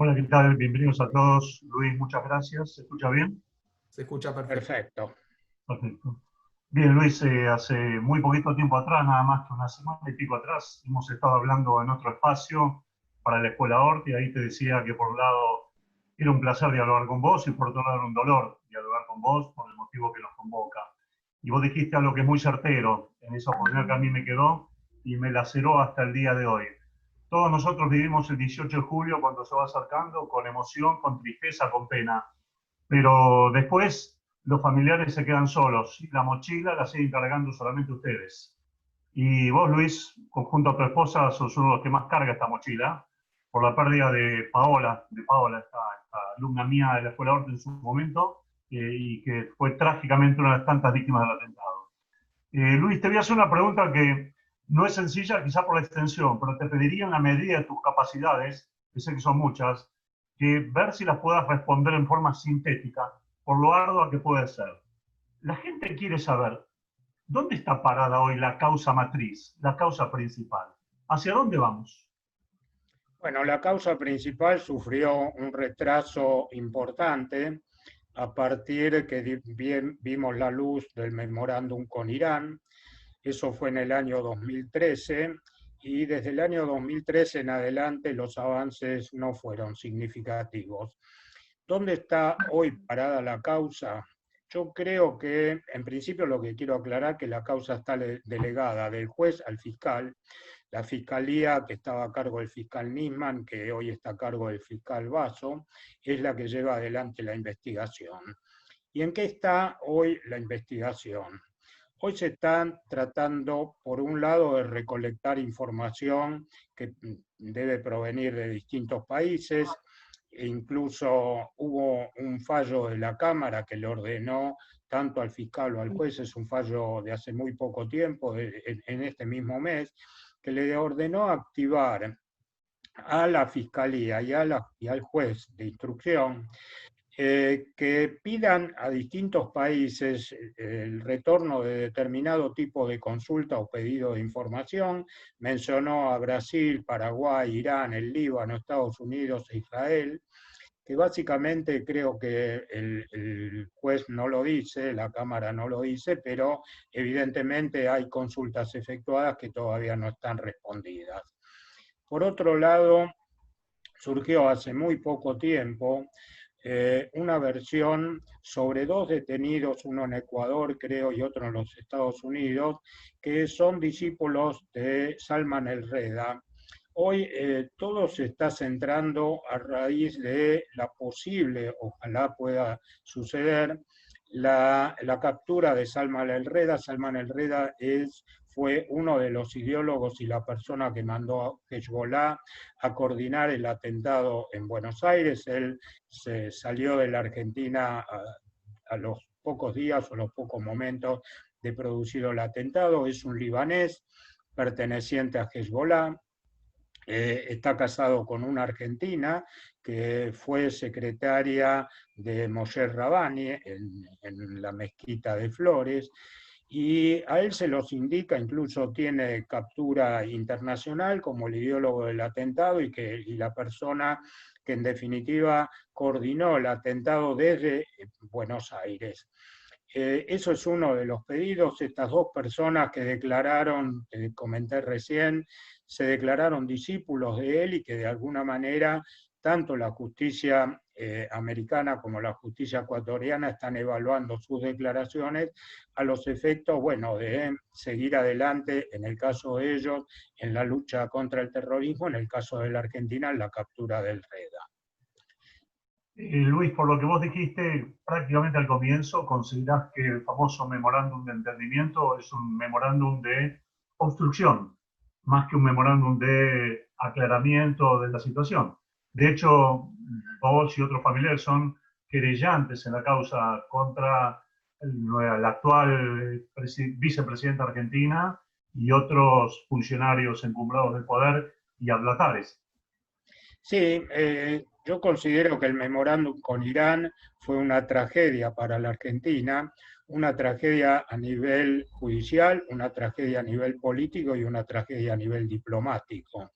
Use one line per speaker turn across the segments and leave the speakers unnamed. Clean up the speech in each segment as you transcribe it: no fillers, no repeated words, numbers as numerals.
Hola, ¿qué tal? Bienvenidos a todos. Luis, muchas gracias. ¿Se escucha bien?
Se escucha perfecto.
Perfecto.
Perfecto. Bien, Luis, hace muy poquito tiempo atrás, nada más que una semana y pico atrás, hemos estado hablando en otro espacio para la Escuela Hort y ahí te decía que por un lado era un placer dialogar con vos y por otro lado era un dolor dialogar con vos por el motivo que nos convoca. Y vos dijiste algo que es muy certero en esa oportunidad que a mí me quedó y me laceró hasta el día de hoy. Todos nosotros vivimos el 18 de julio cuando se va acercando con emoción, con tristeza, con pena. Pero después los familiares se quedan solos y la mochila la siguen cargando solamente ustedes. Y vos, Luis, junto a tu esposa, sos uno de los que más carga esta mochila por la pérdida de Paola, esta alumna mía de la Escuela Hort en su momento, y que fue trágicamente una de las tantas víctimas del atentado. Luis, te voy a hacer una pregunta que no es sencilla, quizá por la extensión, pero te pediría en la medida de tus capacidades, que sé que son muchas, que ver si las puedas responder en forma sintética, por lo ardua que puede ser. La gente quiere saber, ¿dónde está parada hoy la causa matriz, la causa principal? ¿Hacia dónde vamos?
Bueno, la causa principal sufrió un retraso importante a partir que bien vimos la luz del memorándum con Irán. Eso fue en el año 2013 y desde el año 2013 en adelante los avances no fueron significativos. ¿Dónde está hoy parada la causa? Yo creo que, en principio, lo que quiero aclarar que la causa está delegada del juez al fiscal. La fiscalía, que estaba a cargo del fiscal Nisman, que hoy está a cargo del fiscal Basso, es la que lleva adelante la investigación. ¿Y en qué está hoy la investigación? Hoy se están tratando, por un lado, de recolectar información que debe provenir de distintos países. E incluso hubo un fallo de la Cámara que le ordenó tanto al fiscal o al juez, es un fallo de hace muy poco tiempo, en este mismo mes, que le ordenó activar a la fiscalía y al juez de instrucción que pidan a distintos países el retorno de determinado tipo de consulta o pedido de información. Mencionó a Brasil, Paraguay, Irán, el Líbano, Estados Unidos e Israel, que básicamente creo que el juez no lo dice, la Cámara no lo dice, pero evidentemente hay consultas efectuadas que todavía no están respondidas. Por otro lado, surgió hace muy poco tiempo una versión sobre dos detenidos, uno en Ecuador, creo, y otro en los Estados Unidos, que son discípulos de Salman el-Reda. Hoy todo se está centrando a raíz de la posible, ojalá pueda suceder, la captura de Salman el-Reda. Salman el-Reda fue uno de los ideólogos y la persona que mandó a Hezbollah a coordinar el atentado en Buenos Aires. Él se salió de la Argentina a los pocos días o los pocos momentos de producido el atentado. Es un libanés perteneciente a Hezbollah. Está casado con una argentina que fue secretaria de Moshe Rabani en la mezquita de Flores, y a él se los indica, incluso tiene captura internacional como el ideólogo del atentado y la persona que en definitiva coordinó el atentado desde Buenos Aires. Eso es uno de los pedidos. Estas dos personas que declararon, comenté recién, se declararon discípulos de él y que de alguna manera tanto la justicia americana como la justicia ecuatoriana están evaluando sus declaraciones a los efectos, bueno, de seguir adelante, en el caso de ellos, en la lucha contra el terrorismo, en el caso de la Argentina, en la captura del Reda.
Luis, por lo que vos dijiste prácticamente al comienzo, considerás que el famoso memorándum de entendimiento es un memorándum de obstrucción, más que un memorándum de aclaramiento de la situación. De hecho, vos y otros familiares son querellantes en la causa contra el actual vicepresidente de Argentina y otros funcionarios encumbrados del poder y adlatares.
Sí, yo considero que el memorándum con Irán fue una tragedia para la Argentina, una tragedia a nivel judicial, una tragedia a nivel político y una tragedia a nivel diplomático.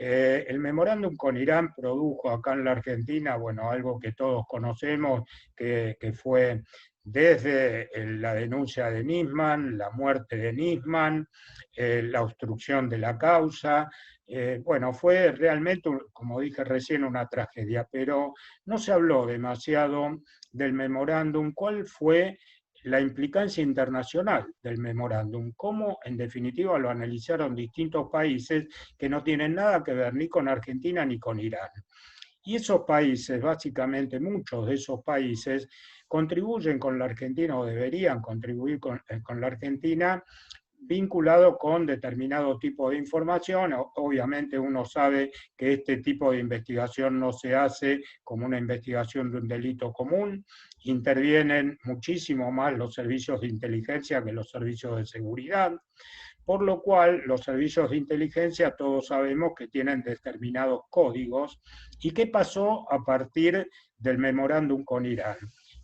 El memorándum con Irán produjo acá en la Argentina, bueno, algo que todos conocemos, que fue desde la denuncia de Nisman, la muerte de Nisman, la obstrucción de la causa. Bueno, fue realmente, como dije recién, una tragedia, pero no se habló demasiado del memorándum. ¿Cuál fue la implicancia internacional del memorándum? ¿Cómo, en definitiva, lo analizaron distintos países que no tienen nada que ver ni con Argentina ni con Irán? Y esos países, básicamente muchos de esos países, contribuyen con la Argentina o deberían contribuir con la Argentina vinculado con determinado tipo de información. Obviamente uno sabe que este tipo de investigación no se hace como una investigación de un delito común, intervienen muchísimo más los servicios de inteligencia que los servicios de seguridad, por lo cual los servicios de inteligencia todos sabemos que tienen determinados códigos. ¿Y qué pasó a partir del memorándum con Irán?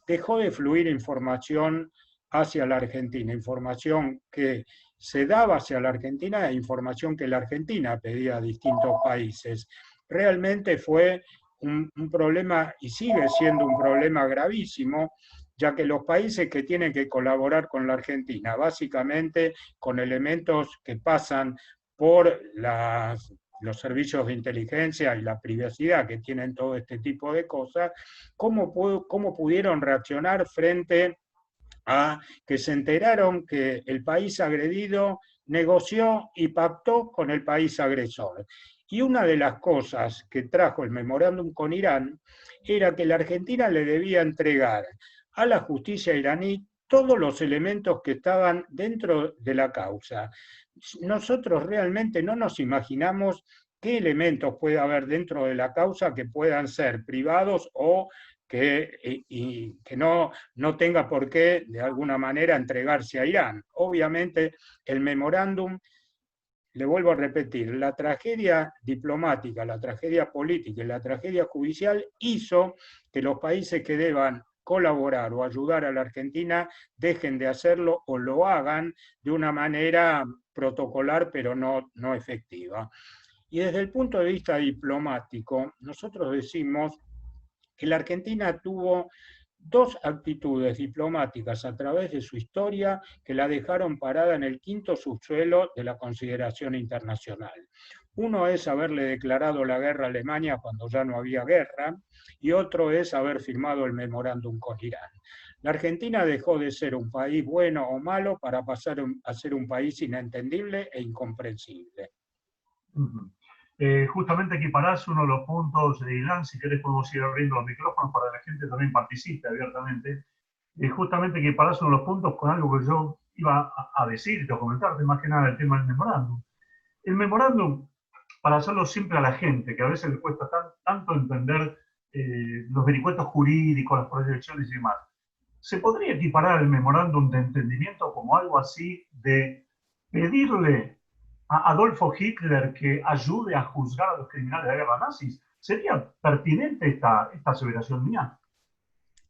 Dejó de fluir información hacia la Argentina, información que se daba hacia la Argentina e información que la Argentina pedía a distintos países. Realmente fue un problema y sigue siendo un problema gravísimo, ya que los países que tienen que colaborar con la Argentina, básicamente con elementos que pasan por los servicios de inteligencia y la privacidad que tienen todo este tipo de cosas, ¿cómo pudieron reaccionar frente a que se enteraron que el país agredido negoció y pactó con el país agresor? Y una de las cosas que trajo el memorándum con Irán era que la Argentina le debía entregar a la justicia iraní todos los elementos que estaban dentro de la causa. Nosotros realmente no nos imaginamos qué elementos puede haber dentro de la causa que puedan ser privados o que no tenga por qué, de alguna manera, entregarse a Irán. Obviamente, el memorándum, le vuelvo a repetir, la tragedia diplomática, la tragedia política y la tragedia judicial hizo que los países que deban colaborar o ayudar a la Argentina dejen de hacerlo o lo hagan de una manera protocolar, pero no efectiva. Y desde el punto de vista diplomático, nosotros decimos que la Argentina tuvo dos actitudes diplomáticas a través de su historia que la dejaron parada en el quinto subsuelo de la consideración internacional. Uno es haberle declarado la guerra a Alemania cuando ya no había guerra, y otro es haber firmado el memorándum con Irán. La Argentina dejó de ser un país bueno o malo para pasar a ser un país inentendible e incomprensible.
Justamente equiparás uno de los puntos de Ilan, si querés podemos ir abriendo los micrófonos para que la gente también participe abiertamente. Justamente equiparás uno de los puntos con algo que yo iba a decirte o comentarte, más que nada el tema del memorándum. El memorándum, para hacerlo simple a la gente, que a veces le cuesta tanto entender los vericuetos jurídicos, las proyecciones y demás, ¿se podría equiparar el memorándum de entendimiento como algo así de pedirle a Adolfo Hitler que ayude a juzgar a los criminales de la guerra nazis? ¿Sería pertinente esta aseveración mía?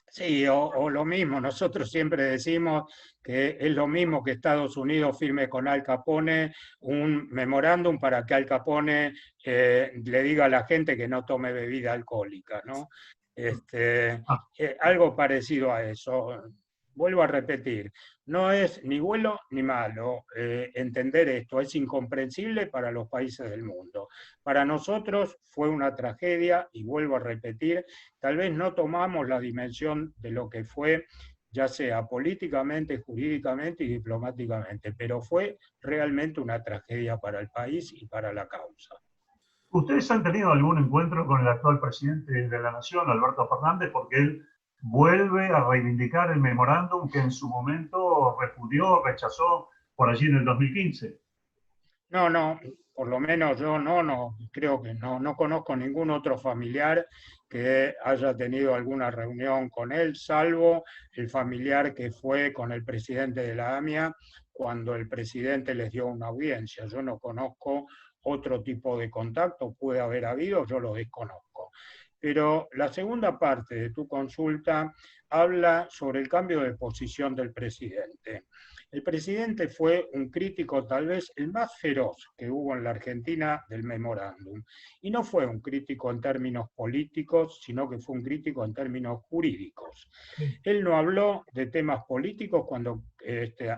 Sí, o lo mismo, nosotros siempre decimos que es lo mismo que Estados Unidos firme con Al Capone un memorándum para que Al Capone le diga a la gente que no tome bebida alcohólica, ¿no? Algo parecido a eso. Vuelvo a repetir, no es ni bueno ni malo entender esto, es incomprensible para los países del mundo. Para nosotros fue una tragedia y vuelvo a repetir, tal vez no tomamos la dimensión de lo que fue, ya sea políticamente, jurídicamente y diplomáticamente, pero fue realmente una tragedia para el país y para la causa.
¿Ustedes han tenido algún encuentro con el actual presidente de la Nación, Alberto Fernández? Porque él vuelve a reivindicar el memorándum que en su momento repudió, rechazó por allí en el 2015.
No, por lo menos yo no, creo que no conozco ningún otro familiar que haya tenido alguna reunión con él, salvo el familiar que fue con el presidente de la AMIA cuando el presidente les dio una audiencia. Yo no conozco otro tipo de contacto, puede haber habido, yo lo desconozco. Pero la segunda parte de tu consulta habla sobre el cambio de posición del presidente. El presidente fue un crítico tal vez el más feroz que hubo en la Argentina del memorándum. Y no fue un crítico en términos políticos, sino que fue un crítico en términos jurídicos. Él no habló de temas políticos cuando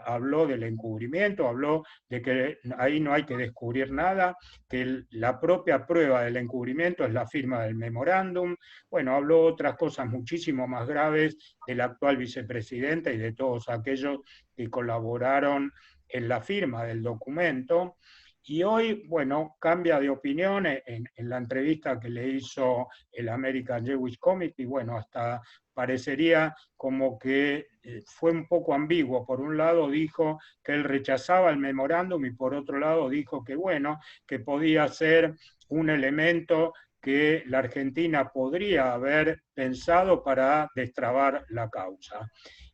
habló del encubrimiento, habló de que ahí no hay que descubrir nada, que la propia prueba del encubrimiento es la firma del memorándum. Bueno, habló otras cosas muchísimo más graves del actual vicepresidente y de todos aquellos que colaboraron en la firma del documento. Y hoy, bueno, cambia de opinión en la entrevista que le hizo el American Jewish Committee. Bueno, hasta parecería como que fue un poco ambiguo. Por un lado dijo que él rechazaba el memorándum y por otro lado dijo que, bueno, que podía ser un elemento que la Argentina podría haber pensado para destrabar la causa.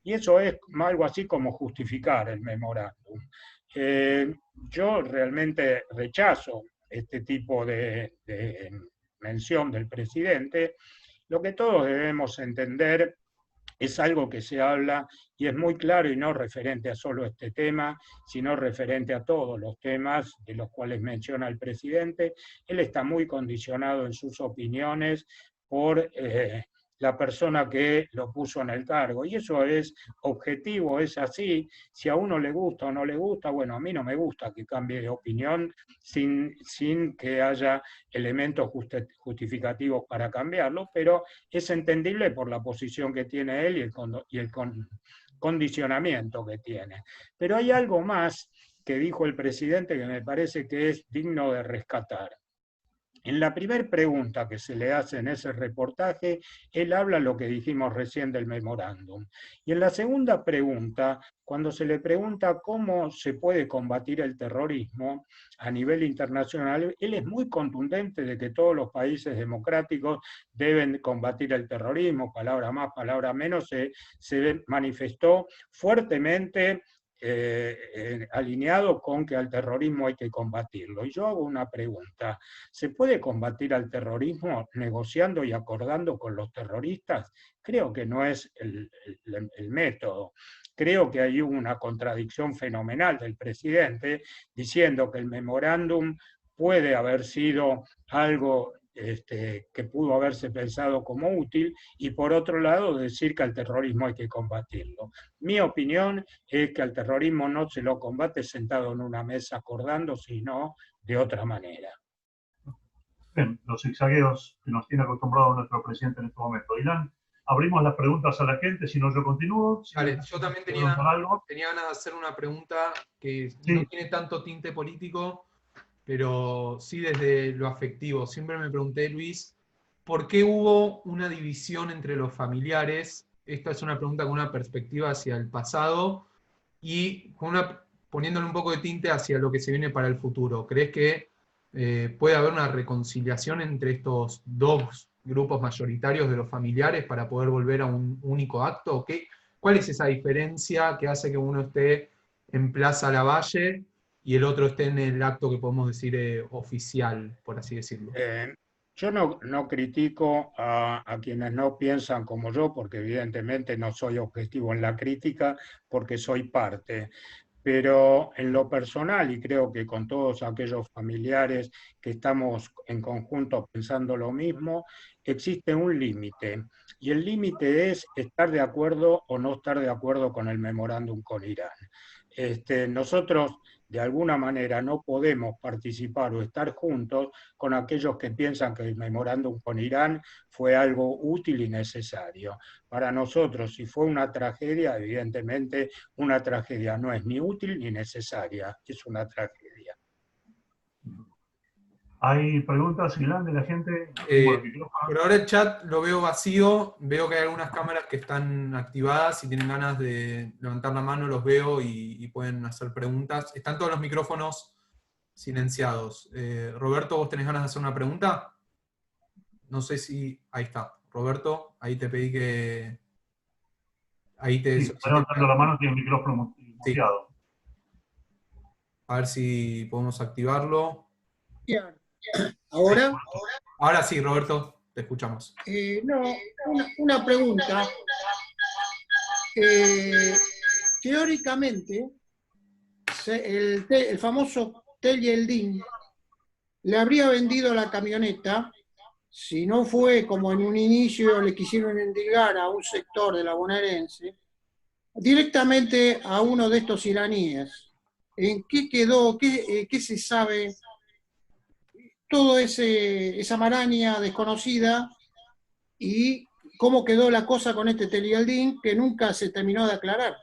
Y eso es algo así como justificar el memorándum. Yo realmente rechazo este tipo de mención del presidente. Lo que todos debemos entender es algo que se habla y es muy claro y no referente a solo este tema, sino referente a todos los temas de los cuales menciona el presidente. Él está muy condicionado en sus opiniones por la persona que lo puso en el cargo. Y eso es objetivo, es así. Si a uno le gusta o no le gusta, bueno, a mí no me gusta que cambie de opinión sin que haya elementos justificativos para cambiarlo, pero es entendible por la posición que tiene él y el condicionamiento que tiene. Pero hay algo más que dijo el presidente que me parece que es digno de rescatar. En la primera pregunta que se le hace en ese reportaje, él habla lo que dijimos recién del memorándum. Y en la segunda pregunta, cuando se le pregunta cómo se puede combatir el terrorismo a nivel internacional, él es muy contundente de que todos los países democráticos deben combatir el terrorismo, palabra más, palabra menos, se manifestó fuertemente alineado con que al terrorismo hay que combatirlo. Y yo hago una pregunta: ¿se puede combatir al terrorismo negociando y acordando con los terroristas? Creo que no es el método. Creo que hay una contradicción fenomenal del presidente diciendo que el memorándum puede haber sido algo que pudo haberse pensado como útil, y por otro lado decir que al terrorismo hay que combatirlo. Mi opinión es que al terrorismo no se lo combate sentado en una mesa acordando, sino de otra manera.
Bien, los zigzagueos que nos tiene acostumbrado nuestro presidente en este momento. Ilan, abrimos las preguntas a la gente, si no yo continúo. Si
vale, yo también tenía ganas de hacer una pregunta que sí, no tiene tanto tinte político, pero sí desde lo afectivo. Siempre me pregunté, Luis, ¿por qué hubo una división entre los familiares? Esta es una pregunta con una perspectiva hacia el pasado y poniéndole un poco de tinte hacia lo que se viene para el futuro. ¿Crees que puede haber una reconciliación entre estos dos grupos mayoritarios de los familiares para poder volver a un único acto? ¿Cuál es esa diferencia que hace que uno esté en Plaza Lavalle y el otro esté en el acto que podemos decir oficial, por así decirlo?
Yo no critico a quienes no piensan como yo, porque evidentemente no soy objetivo en la crítica, porque soy parte. Pero en lo personal, y creo que con todos aquellos familiares que estamos en conjunto pensando lo mismo, existe un límite. Y el límite es estar de acuerdo o no estar de acuerdo con el memorándum con Irán. Nosotros de alguna manera no podemos participar o estar juntos con aquellos que piensan que el memorándum con Irán fue algo útil y necesario. Para nosotros, si fue una tragedia, evidentemente una tragedia no es ni útil ni necesaria, es una tragedia.
¿Hay preguntas, Ilan, de la gente?
Por ahora el chat lo veo vacío, veo que hay algunas cámaras que están activadas, si tienen ganas de levantar la mano los veo y pueden hacer preguntas. Están todos los micrófonos silenciados. Roberto, ¿vos tenés ganas de hacer una pregunta? No sé si... Ahí está. Roberto, ahí te pedí que... Ahí te...
Sí, está levantando la mano, tiene el micrófono muteado.
Sí. A ver si podemos activarlo.
Bien. ¿Ahora?
Ahora sí, Roberto, te escuchamos.
Una pregunta. Teóricamente, el famoso Tel Yeldin le habría vendido la camioneta, si no fue como en un inicio le quisieron endilgar a un sector de la bonaerense, directamente a uno de estos iraníes. ¿En qué quedó? ¿Qué se sabe? Todo esa maraña desconocida y cómo quedó la cosa con este Telialdín que nunca se terminó de aclarar.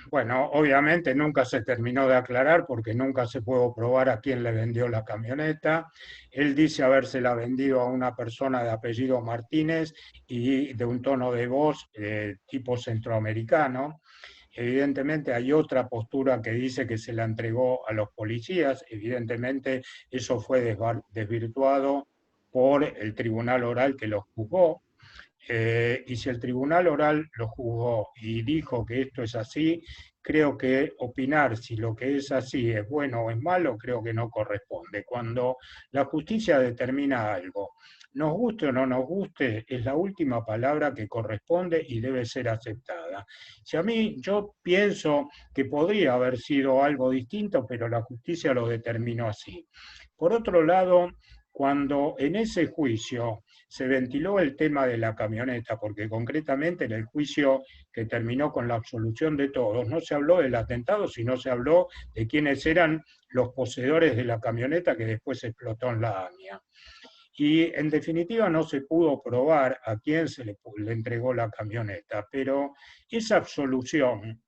Bueno, obviamente nunca se terminó de aclarar porque nunca se pudo probar a quién le vendió la camioneta. Él dice habérsela vendido a una persona de apellido Martínez y de un tono de voz tipo centroamericano. Evidentemente hay otra postura que dice que se la entregó a los policías. Evidentemente eso fue desvirtuado por el tribunal oral que los juzgó. Y si el tribunal oral lo juzgó y dijo que esto es así, creo que opinar si lo que es así es bueno o es malo, creo que no corresponde. Cuando la justicia determina algo, nos guste o no nos guste, es la última palabra que corresponde y debe ser aceptada. Si a mí, yo pienso que podría haber sido algo distinto, pero la justicia lo determinó así. Por otro lado, cuando en ese juicio se ventiló el tema de la camioneta, porque concretamente en el juicio que terminó con la absolución de todos, no se habló del atentado, sino se habló de quiénes eran los poseedores de la camioneta que después explotó en la AMIA. Y en definitiva no se pudo probar a quién se le entregó la camioneta, pero esa absolución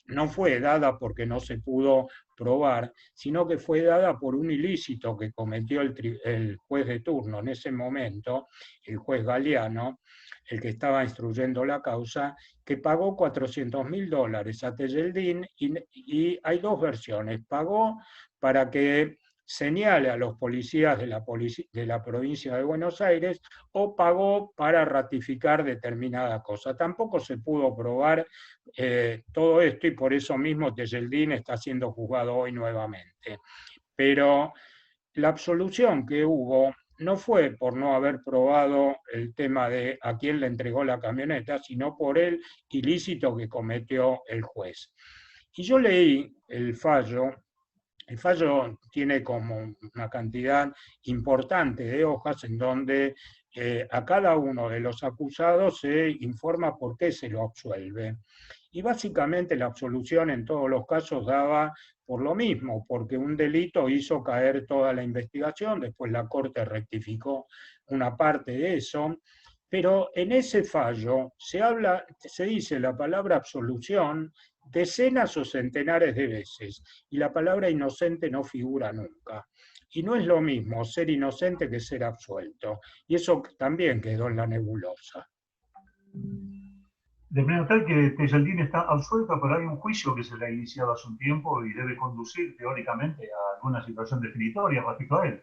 no fue dada porque no se pudo probar, sino que fue dada por un ilícito que cometió el juez de turno en ese momento, el juez Galeano, el que estaba instruyendo la causa, que pagó $400.000 a Tejeldín y hay dos versiones. Pagó para que señale a los policías de la provincia de Buenos Aires o pagó para ratificar determinada cosa. Tampoco se pudo probar todo esto y por eso mismo Tejeldín está siendo juzgado hoy nuevamente. Pero la absolución que hubo no fue por no haber probado el tema de a quién le entregó la camioneta, sino por el ilícito que cometió el juez. Y yo leí el fallo. El fallo tiene como una cantidad importante de hojas en donde a cada uno de los acusados se informa por qué se lo absuelve. Y básicamente la absolución en todos los casos daba por lo mismo, porque un delito hizo caer toda la investigación, después la Corte rectificó una parte de eso, pero en ese fallo se dice la palabra absolución decenas o centenares de veces, y la palabra inocente no figura nunca. Y no es lo mismo ser inocente que ser absuelto, y eso también quedó en la nebulosa.
De manera tal que Tejeldín está absuelto, pero hay un juicio que se le ha iniciado hace un tiempo y debe conducir teóricamente a alguna situación definitoria respecto a él.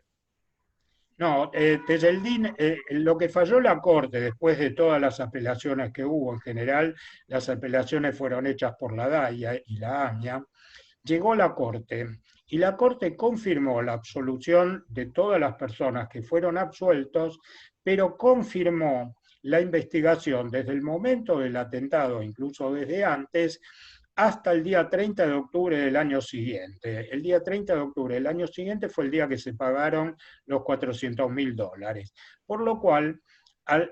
No, Tejeldín, lo que falló la Corte después de todas las apelaciones que hubo en general, las apelaciones fueron hechas por la DAIA y la AMIA, llegó la Corte y la Corte confirmó la absolución de todas las personas que fueron absueltos, pero confirmó la investigación desde el momento del atentado, incluso desde antes, hasta el día 30 de octubre del año siguiente. El día 30 de octubre del año siguiente fue el día que se pagaron los $400.000. Por lo cual,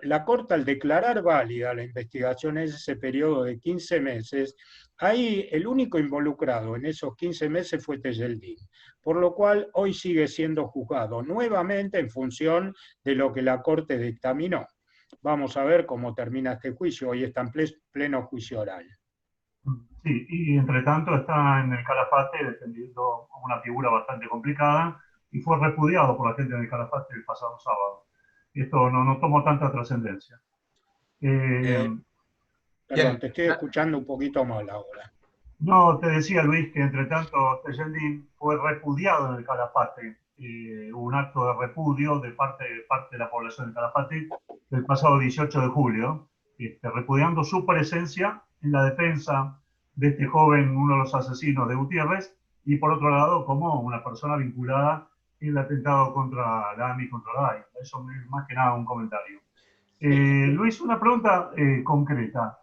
la Corte, al declarar válida la investigación en ese periodo de 15 meses, ahí el único involucrado en esos 15 meses fue Tejeldín. Por lo cual, hoy sigue siendo juzgado nuevamente en función de lo que la Corte dictaminó. Vamos a ver cómo termina este juicio. Hoy está en pleno juicio oral.
Sí, y entre tanto está en el Calafate defendiendo una figura bastante complicada y fue repudiado por la gente del Calafate el pasado sábado. Esto no tomó tanta trascendencia.
Perdón, te estoy escuchando un poquito mal ahora.
No, te decía Luis que entre tanto Tejeldín fue repudiado en el Calafate. Hubo un acto de repudio de parte de la población del Calafate el pasado 18 de julio, repudiando su presencia en la defensa de este joven, uno de los asesinos de Gutiérrez, y por otro lado como una persona vinculada en el atentado contra la AMI y contra la DAI. Eso es más que nada un comentario. Luis, una pregunta concreta.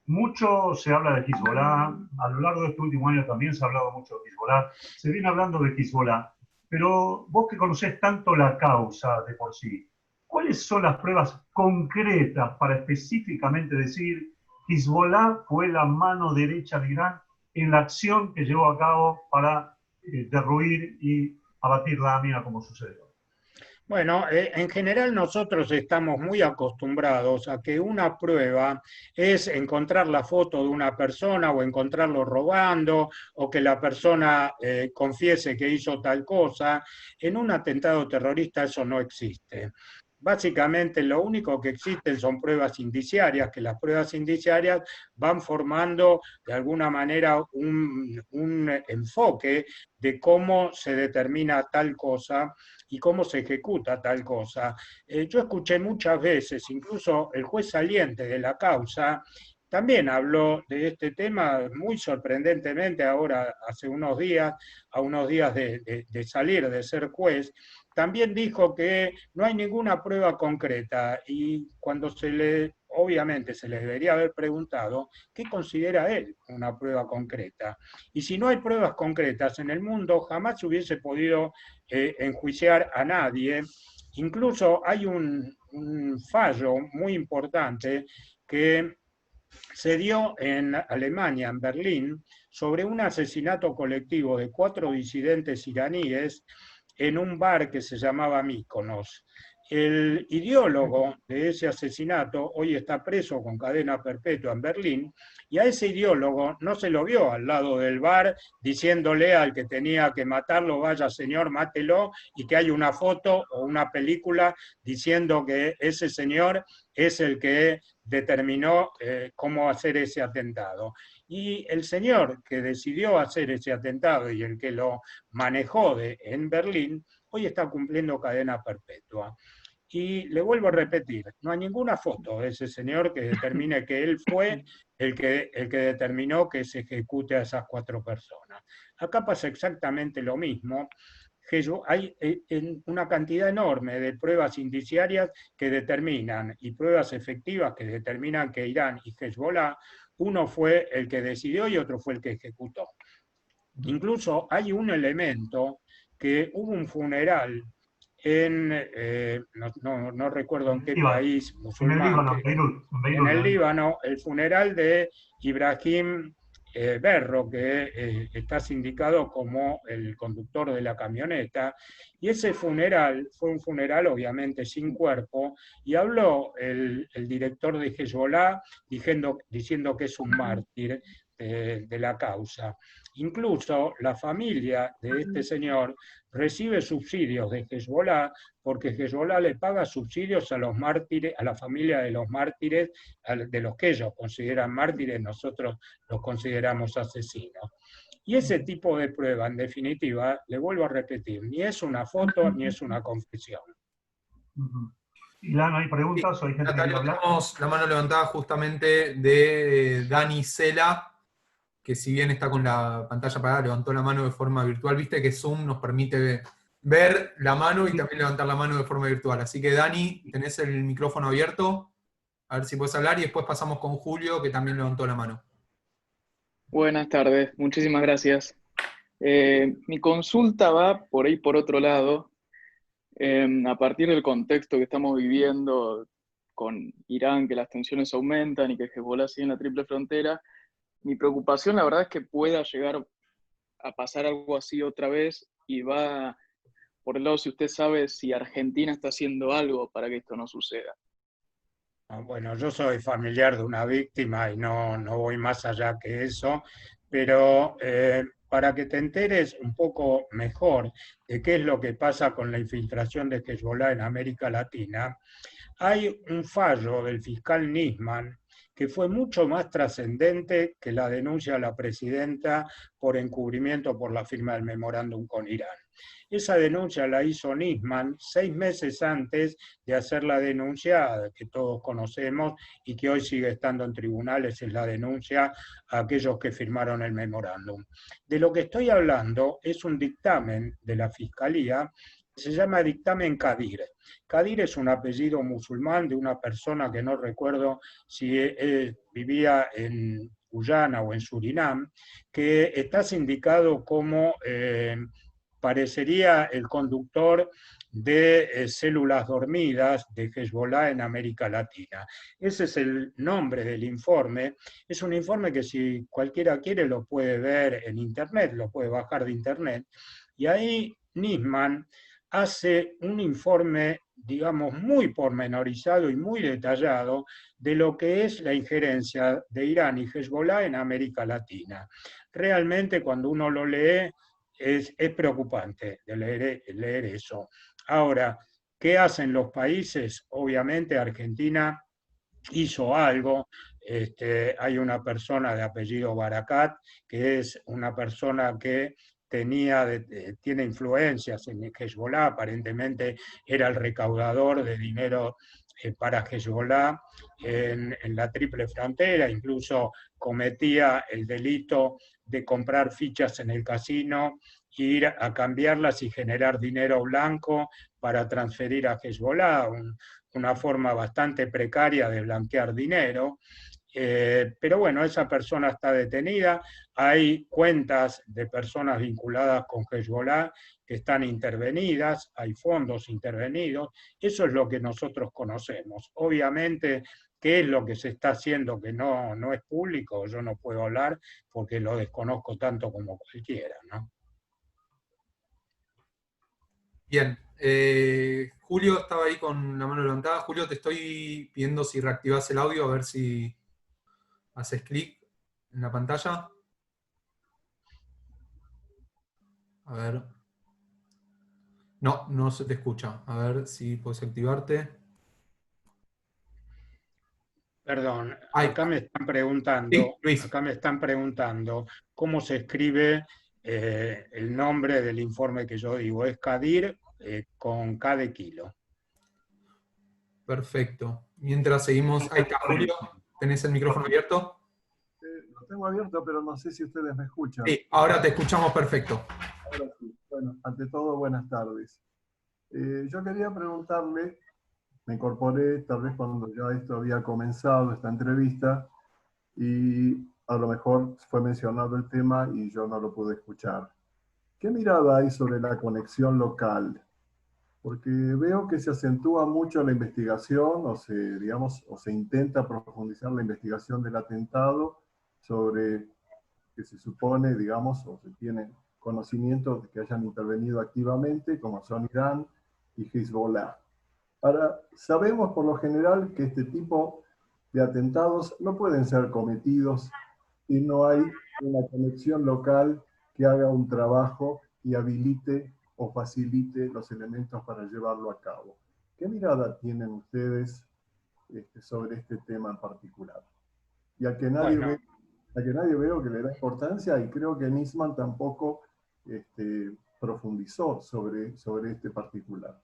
mucho se habla de Hezbollah, a lo largo de este último año también se ha hablado mucho de Hezbollah, se viene hablando de Hezbollah, pero vos que conocés tanto la causa de por sí, ¿cuáles son las pruebas concretas para específicamente decir Hezbollah fue la mano derecha de Irán en la acción que llevó a cabo para derruir y abatir la AMIA como sucedió?
Bueno, en general nosotros estamos muy acostumbrados a que una prueba es encontrar la foto de una persona o encontrarlo robando o que la persona confiese que hizo tal cosa. En un atentado terrorista eso no existe. Básicamente lo único que existen son pruebas indiciarias, que las pruebas indiciarias van formando de alguna manera un enfoque de cómo se determina tal cosa y cómo se ejecuta tal cosa. Yo escuché muchas veces, incluso el juez saliente de la causa, también habló de este tema muy sorprendentemente ahora, hace unos días, a unos días de salir, de ser juez, también dijo que no hay ninguna prueba concreta y cuando obviamente se le debería haber preguntado qué considera él una prueba concreta. Y si no hay pruebas concretas en el mundo, jamás se hubiese podido enjuiciar a nadie. Incluso hay un fallo muy importante que se dio en Alemania, en Berlín, sobre un asesinato colectivo de 4 disidentes iraníes en un bar que se llamaba Mykonos. El ideólogo de ese asesinato hoy está preso con cadena perpetua en Berlín y a ese ideólogo no se lo vio al lado del bar diciéndole al que tenía que matarlo, vaya señor, mátelo, y que hay una foto o una película diciendo que ese señor es el que determinó cómo hacer ese atentado. Y el señor que decidió hacer ese atentado y el que lo manejó en Berlín, hoy está cumpliendo cadena perpetua. Y le vuelvo a repetir, no hay ninguna foto de ese señor que determine que él fue el que determinó que se ejecute a esas 4 personas. Acá pasa exactamente lo mismo. Hay una cantidad enorme de pruebas indiciarias que determinan y pruebas efectivas que determinan que Irán y Hezbollah, uno fue el que decidió y otro fue el que ejecutó. Incluso hay un elemento que hubo un funeral en, no recuerdo en qué país musulmán, en el Líbano, el funeral de Ibrahim Berro, que está sindicado como el conductor de la camioneta, y ese funeral fue un funeral obviamente sin cuerpo, y habló el director de Hezbollah diciendo que es un mártir de la causa. Incluso la familia de este señor recibe subsidios de Hezbollah porque Hezbollah le paga subsidios a los mártires, a la familia de los mártires, de los que ellos consideran mártires, nosotros los consideramos asesinos. Y ese tipo de prueba, en definitiva, le vuelvo a repetir, ni es una foto ni es una confesión.
Ilan, ¿hay preguntas o hay gente que quiere hablar?
Tenemos la mano levantada justamente de Dani Cela, que si bien está con la pantalla apagada, levantó la mano de forma virtual. Viste que Zoom nos permite ver la mano y también levantar la mano de forma virtual. Así que Dani, tenés el micrófono abierto, a ver si puedes hablar, y después pasamos con Julio, que también levantó la mano.
Buenas tardes, muchísimas gracias. Mi consulta va por ahí por otro lado. A partir del contexto que estamos viviendo con Irán, que las tensiones aumentan y que Hezbollah sigue en la triple frontera, mi preocupación la verdad es que pueda llegar a pasar algo así otra vez, y va por el lado si usted sabe si Argentina está haciendo algo para que esto no suceda.
Bueno, yo soy familiar de una víctima y no voy más allá que eso, pero para que te enteres un poco mejor de qué es lo que pasa con la infiltración de Hezbollah en América Latina, hay un fallo del fiscal Nisman que fue mucho más trascendente que la denuncia a la presidenta por encubrimiento por la firma del memorándum con Irán. Esa denuncia la hizo Nisman 6 meses antes de hacer la denuncia que todos conocemos y que hoy sigue estando en tribunales, es la denuncia a aquellos que firmaron el memorándum. De lo que estoy hablando es un dictamen de la Fiscalía Se llama dictamen Qadir. Qadir es un apellido musulmán de una persona que no recuerdo si vivía en Guyana o en Surinam, que está sindicado como parecería el conductor de células dormidas de Hezbollah en América Latina. Ese es el nombre del informe. Es un informe que si cualquiera quiere lo puede ver en internet, lo puede bajar de internet. Y ahí Nisman hace un informe, digamos, muy pormenorizado y muy detallado de lo que es la injerencia de Irán y Hezbollah en América Latina. Realmente cuando uno lo lee es preocupante de leer eso. Ahora, ¿qué hacen los países? Obviamente Argentina hizo algo. Hay una persona de apellido Barakat, que es una persona que tiene influencias en Hezbollah, aparentemente era el recaudador de dinero para Hezbollah en la Triple Frontera, incluso cometía el delito de comprar fichas en el casino, ir a cambiarlas y generar dinero blanco para transferir a Hezbollah, una forma bastante precaria de blanquear dinero. Pero bueno, esa persona está detenida. Hay cuentas de personas vinculadas con Hezbollah que están intervenidas, hay fondos intervenidos. Eso es lo que nosotros conocemos. Obviamente, ¿qué es lo que se está haciendo que no es público? Yo no puedo hablar porque lo desconozco tanto como cualquiera, ¿no?
Bien. Julio estaba ahí con la mano levantada. Julio, te estoy pidiendo si reactivas el audio, a ver si haces clic en la pantalla. A ver. No, no se te escucha. A ver si puedes activarte.
Perdón,
Ay.
acá me están preguntando cómo se escribe el nombre del informe que yo digo. Es Qadir con K de kilo.
Perfecto. Mientras seguimos. Ahí está, Julio. ¿Tenés el micrófono abierto?
Lo tengo abierto, pero no sé si ustedes me escuchan.
Sí, ahora te escuchamos perfecto.
Ahora sí. Bueno, ante todo, buenas tardes. Yo quería preguntarle, me incorporé tal vez cuando ya esto había comenzado, esta entrevista, y a lo mejor fue mencionado el tema y yo no lo pude escuchar. ¿Qué mirada hay sobre la conexión local? Porque veo que se acentúa mucho la investigación o se intenta profundizar la investigación del atentado sobre que se supone, digamos, o se tiene conocimiento de que hayan intervenido activamente, como son Irán y Hezbollah. Ahora, sabemos por lo general que este tipo de atentados no pueden ser cometidos si no hay una conexión local que haga un trabajo y habilite o facilite los elementos para llevarlo a cabo. ¿Qué mirada tienen ustedes sobre este tema en particular? Y a que nadie veo que le da importancia, y creo que Nisman tampoco profundizó sobre este particular.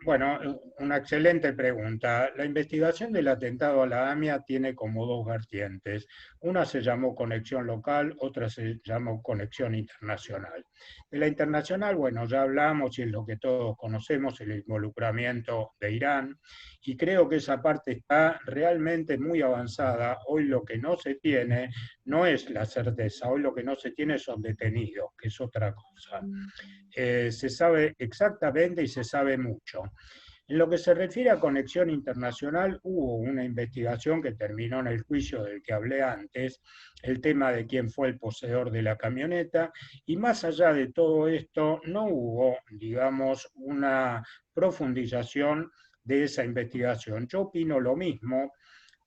Bueno, una excelente pregunta. La investigación del atentado a la AMIA tiene como dos vertientes. Una se llamó conexión local, otra se llamó conexión internacional. De la internacional, bueno, ya hablamos y es lo que todos conocemos, el involucramiento de Irán, y creo que esa parte está realmente muy avanzada. Hoy lo que no se tiene no es la certeza, hoy lo que no se tiene son detenidos, que es otra cosa. Se sabe exactamente y se sabe mucho. En lo que se refiere a conexión internacional, hubo una investigación que terminó en el juicio del que hablé antes, el tema de quién fue el poseedor de la camioneta, y más allá de todo esto, no hubo, digamos, una profundización de esa investigación. Yo opino lo mismo,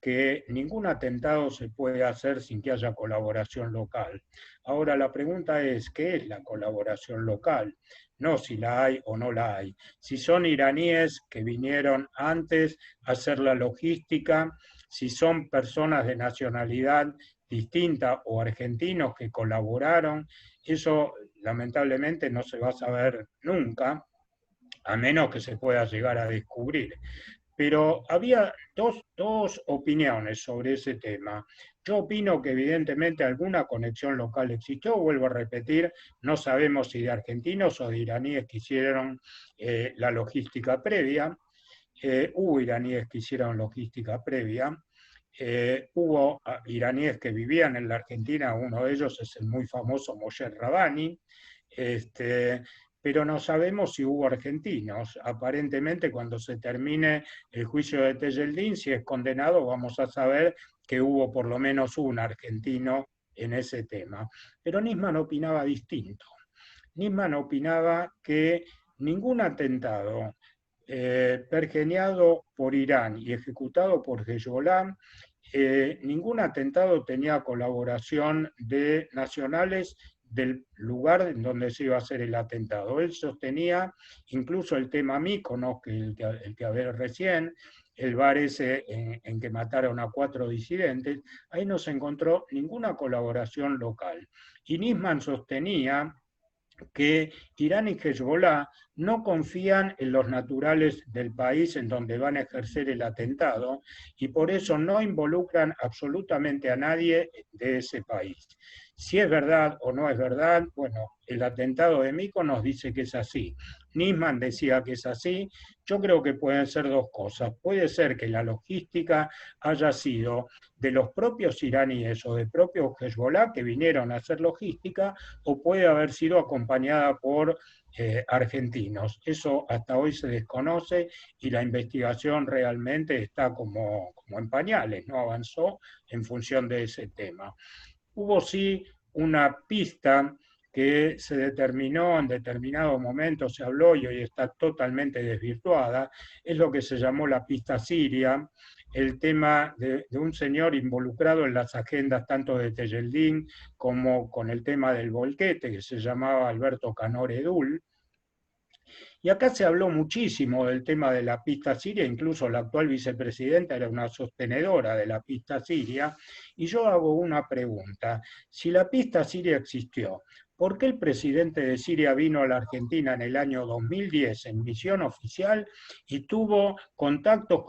que ningún atentado se puede hacer sin que haya colaboración local. Ahora la pregunta es, ¿qué es la colaboración local? No si la hay o no la hay. Si son iraníes que vinieron antes a hacer la logística, si son personas de nacionalidad distinta o argentinos que colaboraron, eso lamentablemente no se va a saber nunca, a menos que se pueda llegar a descubrir. pero había dos opiniones sobre ese tema. Yo opino que evidentemente alguna conexión local existió, vuelvo a repetir, no sabemos si de argentinos o de iraníes que hicieron la logística previa. Hubo iraníes que hicieron logística previa. Hubo iraníes que vivían en la Argentina, uno de ellos es el muy famoso Moshe Rabani, pero no sabemos si hubo argentinos. Aparentemente, cuando se termine el juicio de Tejeldín, si es condenado, vamos a saber que hubo por lo menos un argentino en ese tema. Pero Nisman opinaba distinto. Nisman opinaba que ningún atentado pergeñado por Irán y ejecutado por Hezbollah, ningún atentado tenía colaboración de nacionales del lugar en donde se iba a hacer el atentado. Él sostenía incluso el tema Mykonos, el que hablé recién, el bar ese en que mataron a 4 disidentes, ahí no se encontró ninguna colaboración local. Y Nisman sostenía que Irán y Hezbollah no confían en los naturales del país en donde van a ejercer el atentado y por eso no involucran absolutamente a nadie de ese país. Si es verdad o no es verdad, bueno, el atentado de Mykonos dice que es así. Nisman decía que es así. Yo creo que pueden ser dos cosas. Puede ser que la logística haya sido de los propios iraníes o de propios Hezbollah que vinieron a hacer logística, o puede haber sido acompañada por argentinos. Eso hasta hoy se desconoce y la investigación realmente está como en pañales, no avanzó en función de ese tema. Hubo sí una pista que se determinó en determinado momento, se habló y hoy está totalmente desvirtuada, es lo que se llamó la pista siria, el tema de un señor involucrado en las agendas tanto de Tejeldín como con el tema del volquete, que se llamaba Alberto Canor-Edul. Y acá se habló muchísimo del tema de la pista siria, incluso la actual vicepresidenta era una sostenedora de la pista siria, y yo hago una pregunta. Si la pista siria existió, ¿por qué el presidente de Siria vino a la Argentina en el año 2010 en misión oficial y tuvo contactos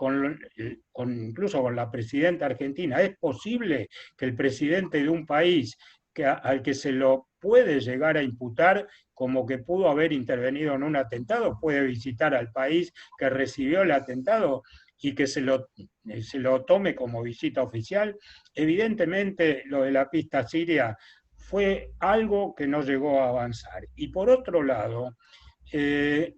incluso con la presidenta argentina? ¿Es posible que el presidente de un país al que se lo puede llegar a imputar como que pudo haber intervenido en un atentado, puede visitar al país que recibió el atentado y que se lo tome como visita oficial? Evidentemente lo de la pista siria fue algo que no llegó a avanzar. Y por otro lado, en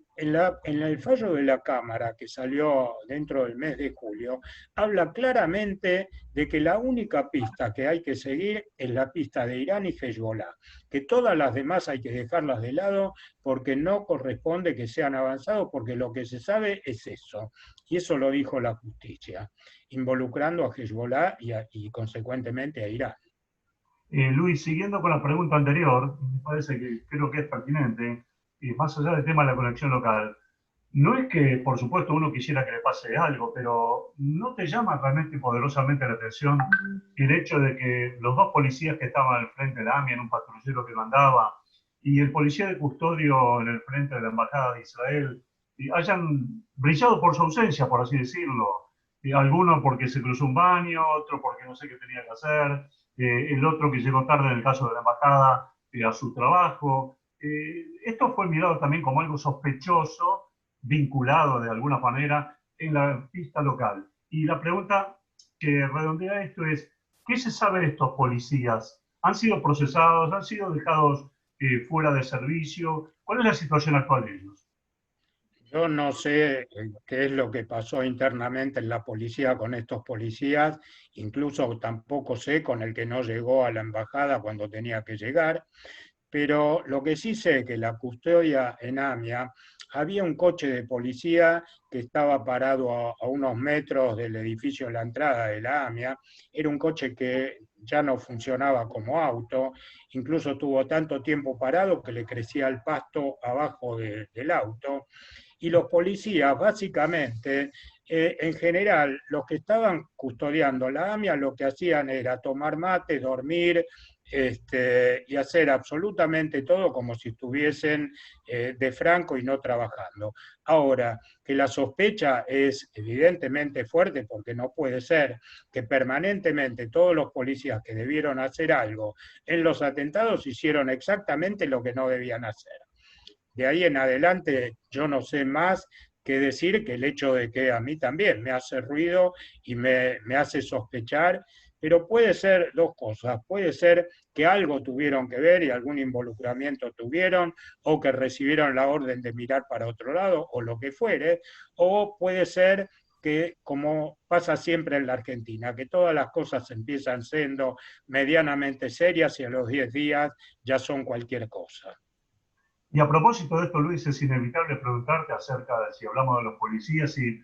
el fallo de la Cámara, que salió dentro del mes de julio, habla claramente de que la única pista que hay que seguir es la pista de Irán y Hezbollah, que todas las demás hay que dejarlas de lado porque no corresponde que sean avanzados, porque lo que se sabe es eso. Y eso lo dijo la justicia, involucrando a Hezbollah y consecuentemente a Irán.
Luis, siguiendo con la pregunta anterior, me parece que creo que es pertinente, y más allá del tema de la conexión local, no es que, por supuesto, uno quisiera que le pase algo, pero ¿no te llama realmente poderosamente la atención el hecho de que los dos policías que estaban al frente de la AMIA en un patrullero que lo andaba y el policía de custodio en el frente de la Embajada de Israel hayan brillado por su ausencia, por así decirlo? Alguno porque se cruzó un baño, otro porque no sé qué tenía que hacer, el otro que llegó tarde en el caso de la Embajada a su trabajo. Esto fue mirado también como algo sospechoso, vinculado de alguna manera en la pista local. Y la pregunta que redondea esto es, ¿qué se sabe de estos policías? ¿Han sido procesados? ¿Han sido dejados fuera de servicio? ¿Cuál es la situación actual de ellos?
Yo no sé qué es lo que pasó internamente en la policía con estos policías, incluso tampoco sé con el que no llegó a la embajada cuando tenía que llegar, pero lo que sí sé es que la custodia en AMIA, había un coche de policía que estaba parado a unos metros del edificio de la entrada de la AMIA, era un coche que ya no funcionaba como auto, incluso tuvo tanto tiempo parado que le crecía el pasto abajo del auto, y los policías básicamente, en general, los que estaban custodiando la AMIA lo que hacían era tomar mate, dormir, y hacer absolutamente todo como si estuviesen de franco y no trabajando. Ahora, que la sospecha es evidentemente fuerte, porque no puede ser que permanentemente todos los policías que debieron hacer algo en los atentados hicieron exactamente lo que no debían hacer. De ahí en adelante yo no sé más que decir que el hecho de que a mí también me hace ruido y me hace sospechar, pero puede ser dos cosas. Puede ser que algo tuvieron que ver y algún involucramiento tuvieron, o que recibieron la orden de mirar para otro lado, o lo que fuere, o puede ser que, como pasa siempre en la Argentina, que todas las cosas empiezan siendo medianamente serias y a los 10 días ya son cualquier cosa.
Y a propósito de esto, Luis, es inevitable preguntarte acerca de si hablamos de los policías y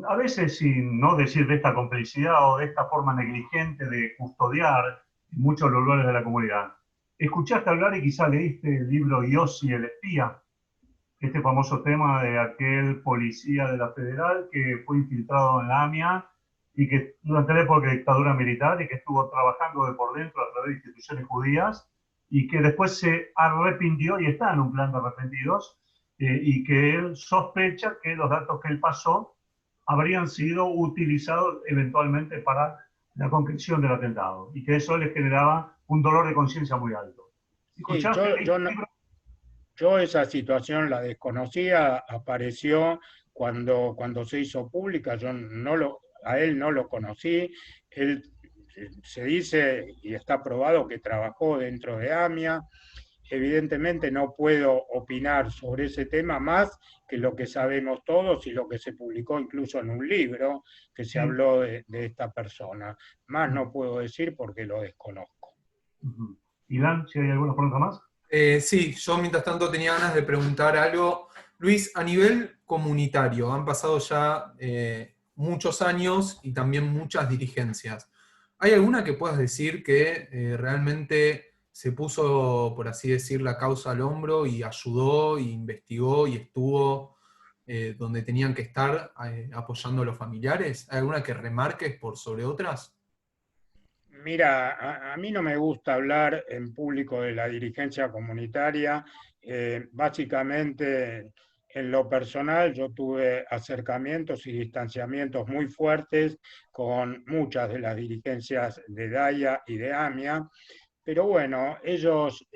a veces, sin no decir de esta complicidad o de esta forma negligente de custodiar muchos los lugares de la comunidad. Escuchaste hablar y quizá leíste el libro Yossi, el espía, este famoso tema de aquel policía de la Federal que fue infiltrado en la AMIA y que durante la época de dictadura militar y que estuvo trabajando de por dentro a través de instituciones judías y que después se arrepintió y está en un plan de arrepentidos y que él sospecha que los datos que él pasó habrían sido utilizados eventualmente para la concreción del atentado y que eso le generaba un dolor de conciencia muy alto.
Sí, yo esa situación la desconocía, apareció cuando se hizo pública, yo a él no lo conocí, él se dice y está probado que trabajó dentro de AMIA. Evidentemente no puedo opinar sobre ese tema más que lo que sabemos todos y lo que se publicó incluso en un libro que se habló de esta persona. Más no puedo decir porque lo desconozco.
Ilan, si hay alguna pregunta más.
Sí, yo mientras tanto tenía ganas de preguntar algo. Luis, a nivel comunitario, han pasado ya muchos años y también muchas dirigencias. ¿Hay alguna que puedas decir que realmente se puso, por así decir, la causa al hombro y ayudó, y investigó y estuvo donde tenían que estar apoyando a los familiares? ¿Hay alguna que remarques por sobre otras?
Mira, a mí no me gusta hablar en público de la dirigencia comunitaria. Básicamente, en lo personal, yo tuve acercamientos y distanciamientos muy fuertes con muchas de las dirigencias de DAIA y de AMIA. Pero bueno, ellos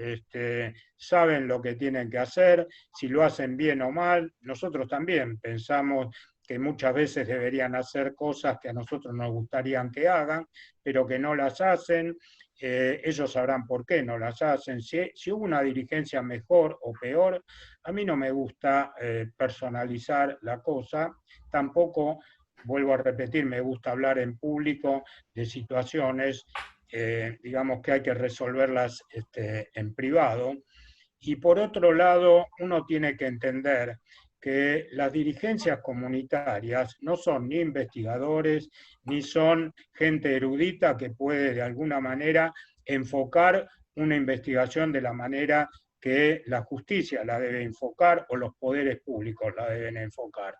saben lo que tienen que hacer, si lo hacen bien o mal. Nosotros también pensamos que muchas veces deberían hacer cosas que a nosotros nos gustaría que hagan, pero que no las hacen. Ellos sabrán por qué no las hacen. Si hubo una dirigencia mejor o peor, a mí no me gusta personalizar la cosa. Tampoco, vuelvo a repetir, me gusta hablar en público de situaciones digamos que hay que resolverlas en privado. Y por otro lado, uno tiene que entender que las dirigencias comunitarias no son ni investigadores, ni son gente erudita que puede de alguna manera enfocar una investigación de la manera que la justicia la debe enfocar o los poderes públicos la deben enfocar.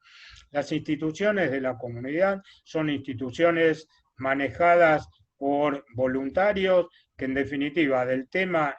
Las instituciones de la comunidad son instituciones manejadas por voluntarios que en definitiva del tema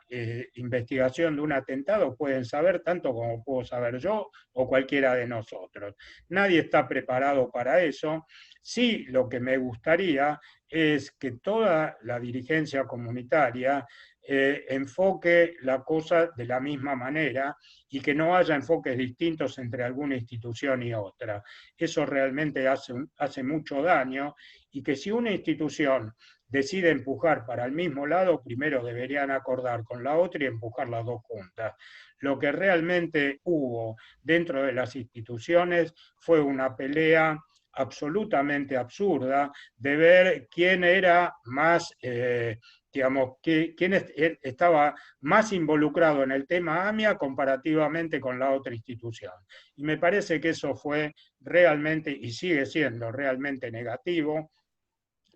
investigación de un atentado pueden saber tanto como puedo saber yo o cualquiera de nosotros. Nadie está preparado para eso. Sí, lo que me gustaría es que toda la dirigencia comunitaria enfoque la cosa de la misma manera y que no haya enfoques distintos entre alguna institución y otra. Eso realmente hace mucho daño, y que si una institución decide empujar para el mismo lado, primero deberían acordar con la otra y empujar las dos juntas. Lo que realmente hubo dentro de las instituciones fue una pelea absolutamente absurda de ver quién era más, quién estaba más involucrado en el tema AMIA comparativamente con la otra institución. Y me parece que eso fue realmente, y sigue siendo realmente negativo.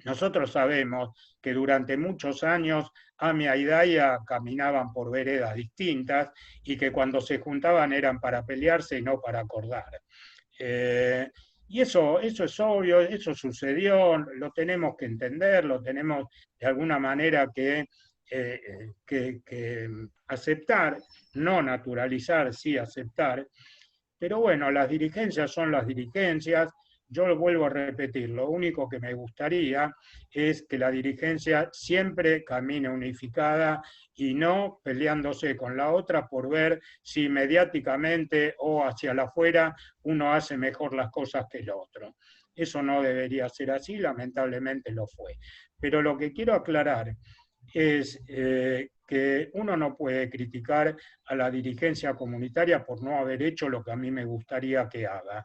Nosotros sabemos que durante muchos años AMIA y DAIA caminaban por veredas distintas y que cuando se juntaban eran para pelearse y no para acordar. Y eso es obvio, eso sucedió, lo tenemos que entender, lo tenemos de alguna manera que que aceptar, no naturalizar, sí aceptar. Pero bueno, las dirigencias son las dirigencias. Yo lo vuelvo a repetir, lo único que me gustaría es que la dirigencia siempre camine unificada y no peleándose con la otra por ver si mediáticamente o hacia la afuera uno hace mejor las cosas que el otro. Eso no debería ser así, lamentablemente lo fue. Pero lo que quiero aclarar es que uno no puede criticar a la dirigencia comunitaria por no haber hecho lo que a mí me gustaría que haga.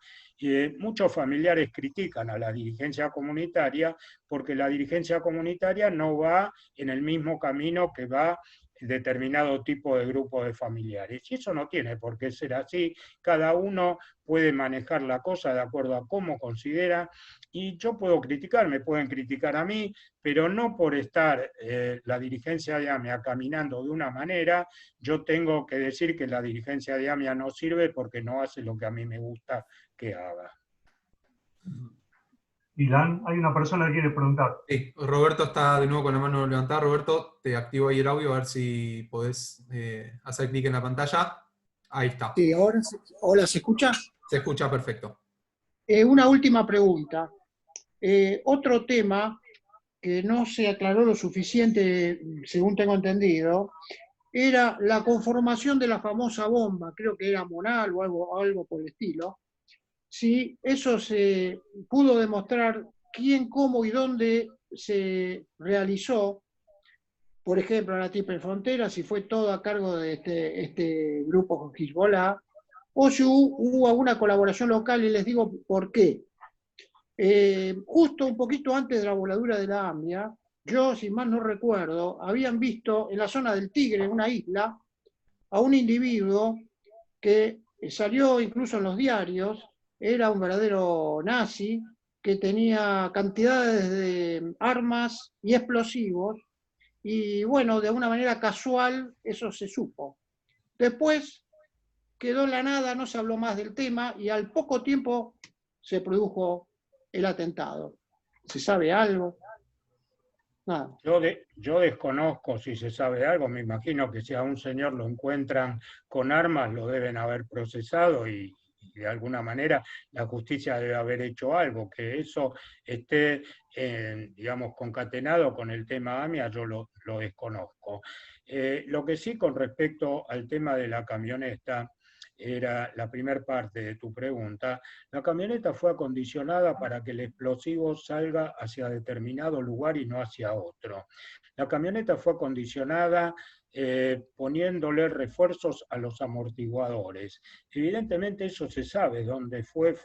Muchos familiares critican a la dirigencia comunitaria porque la dirigencia comunitaria no va en el mismo camino que va determinado tipo de grupo de familiares. Y eso no tiene por qué ser así. Cada uno puede manejar la cosa de acuerdo a cómo considera. Y yo puedo criticar, me pueden criticar a mí, pero no por estar la dirigencia de AMIA caminando de una manera, yo tengo que decir que la dirigencia de AMIA no sirve porque no hace lo que a mí me gusta que haga.
Ilan, hay una persona que quiere preguntar.
Sí, Roberto está de nuevo con la mano levantada. Roberto, te activo ahí el audio a ver si podés hacer clic en la pantalla. Ahí está.
Sí, ahora hola, ¿se escucha?
Se escucha perfecto.
Una última pregunta. Otro tema que no se aclaró lo suficiente, según tengo entendido, era la conformación de la famosa bomba, creo que era Monal o algo por el estilo. Si eso se pudo demostrar quién, cómo y dónde se realizó, por ejemplo, la Triple Frontera, si fue todo a cargo de este grupo con Hezbollah, o si hubo alguna colaboración local, y les digo por qué. Justo un poquito antes de la voladura de la AMIA, yo, si mal no recuerdo, habían visto en la zona del Tigre, en una isla, a un individuo que salió incluso en los diarios, era un verdadero nazi, que tenía cantidades de armas y explosivos, y bueno, de una manera casual eso se supo. Después quedó en la nada, no se habló más del tema, y al poco tiempo se produjo el atentado. ¿Se sabe algo? Nada.
Yo desconozco si se sabe algo, me imagino que si a un señor lo encuentran con armas, lo deben haber procesado y de alguna manera la justicia debe haber hecho algo, que eso esté, digamos, concatenado con el tema AMIA, yo lo desconozco. Lo que sí, con respecto al tema de la camioneta, era la primera parte de tu pregunta, la camioneta fue acondicionada para que el explosivo salga hacia determinado lugar y no hacia otro. La camioneta fue acondicionada poniéndole refuerzos a los amortiguadores. Evidentemente eso se sabe, dónde fue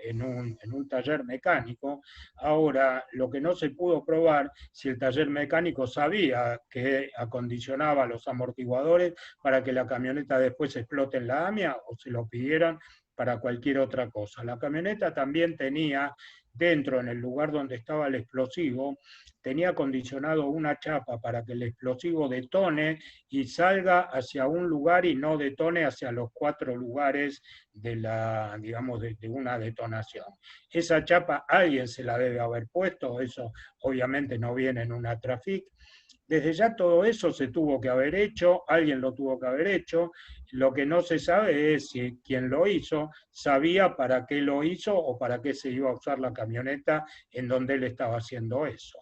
en un taller mecánico. Ahora, lo que no se pudo probar, si el taller mecánico sabía que acondicionaba los amortiguadores para que la camioneta después explote en la AMIA o se lo pidieran para cualquier otra cosa. La camioneta también tenía dentro, en el lugar donde estaba el explosivo, tenía acondicionado una chapa para que el explosivo detone y salga hacia un lugar y no detone hacia los 4 lugares de la, digamos, de una detonación. Esa chapa alguien se la debe haber puesto, eso obviamente no viene en una Trafic. Desde ya todo eso se tuvo que haber hecho, alguien lo tuvo que haber hecho. Lo que no se sabe es si quien lo hizo sabía para qué lo hizo o para qué se iba a usar la camioneta en donde él estaba haciendo eso.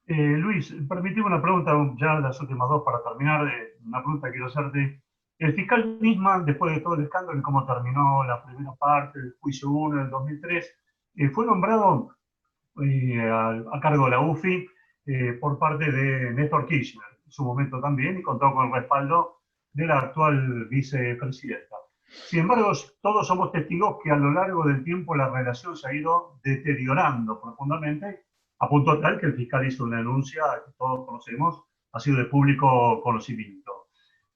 Luis, permíteme una pregunta, ya las últimas dos para terminar. Una pregunta que quiero hacerte. El fiscal Nisman, después de todo el escándalo y cómo terminó la primera parte del juicio 1 del 2003, fue nombrado a cargo de la UFI por parte de Néstor Kirchner, en su momento también, y contó con el respaldo de la actual vicepresidenta. Sin embargo, todos somos testigos que a lo largo del tiempo la relación se ha ido deteriorando profundamente, a punto tal que el fiscal hizo una denuncia que todos conocemos, ha sido de público conocimiento.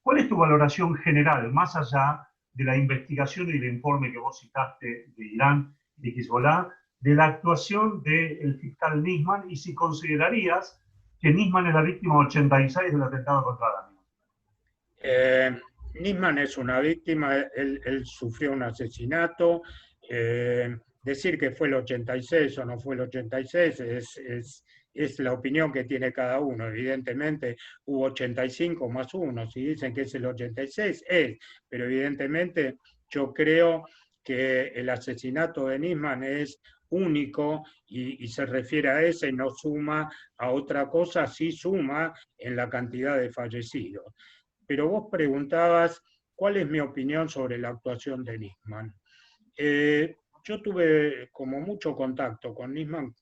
¿Cuál es tu valoración general, más allá de la investigación y del informe que vos citaste de Irán y de Hezbollah, de la actuación del fiscal Nisman, y si considerarías que Nisman es la víctima 86 del atentado contra Arania?
Nisman es una víctima, él sufrió un asesinato. Decir que fue el 86 o no fue el 86 es es la opinión que tiene cada uno. Evidentemente hubo 85 más 1, si dicen que es el 86, es, pero evidentemente yo creo que el asesinato de Nisman es único y se refiere a ese, no suma a otra cosa, sí suma en la cantidad de fallecidos. Pero vos preguntabas, ¿cuál es mi opinión sobre la actuación de Nisman? Yo tuve como mucho contacto con Nisman,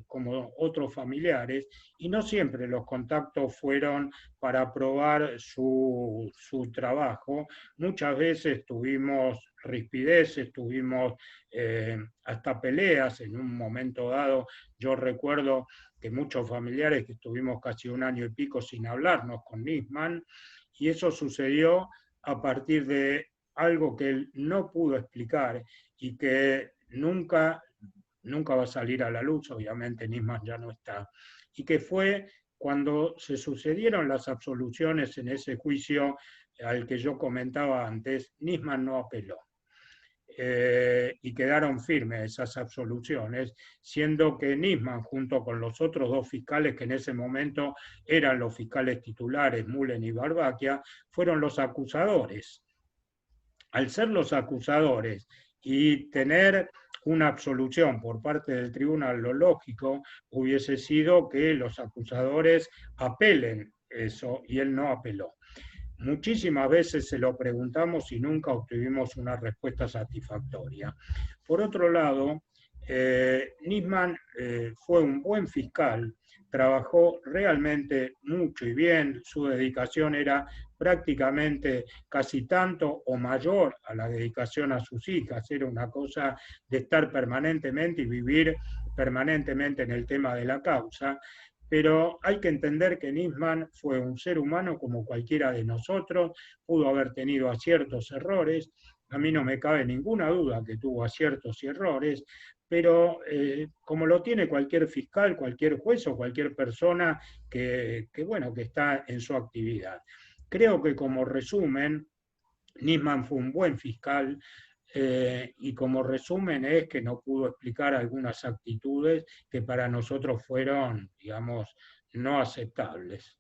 como otros familiares, y no siempre los contactos fueron para aprobar su trabajo. Muchas veces tuvimos rispideces, tuvimos hasta peleas en un momento dado. Yo recuerdo que muchos familiares que estuvimos casi 1 año y pico sin hablarnos con Nisman, y eso sucedió a partir de algo que él no pudo explicar y que nunca va a salir a la luz, obviamente Nisman ya no está, y que fue cuando se sucedieron las absoluciones en ese juicio al que yo comentaba antes. Nisman no apeló. Y quedaron firmes esas absoluciones, siendo que Nisman, junto con los otros 2 fiscales que en ese momento eran los fiscales titulares, Mullen y Barbaquia, fueron los acusadores. Al ser los acusadores y tener una absolución por parte del tribunal, lo lógico hubiese sido que los acusadores apelen eso, y él no apeló. Muchísimas veces se lo preguntamos y nunca obtuvimos una respuesta satisfactoria. Por otro lado, Nisman fue un buen fiscal, trabajó realmente mucho y bien, su dedicación era prácticamente casi tanto o mayor a la dedicación a sus hijas, era una cosa de estar permanentemente y vivir permanentemente en el tema de la causa. Pero hay que entender que Nisman fue un ser humano como cualquiera de nosotros, pudo haber tenido aciertos, errores, a mí no me cabe ninguna duda que tuvo aciertos y errores, pero como lo tiene cualquier fiscal, cualquier juez o cualquier persona que está en su actividad. Creo que como resumen, Nisman fue un buen fiscal, y como resumen es que no pudo explicar algunas actitudes que para nosotros fueron, digamos, no aceptables.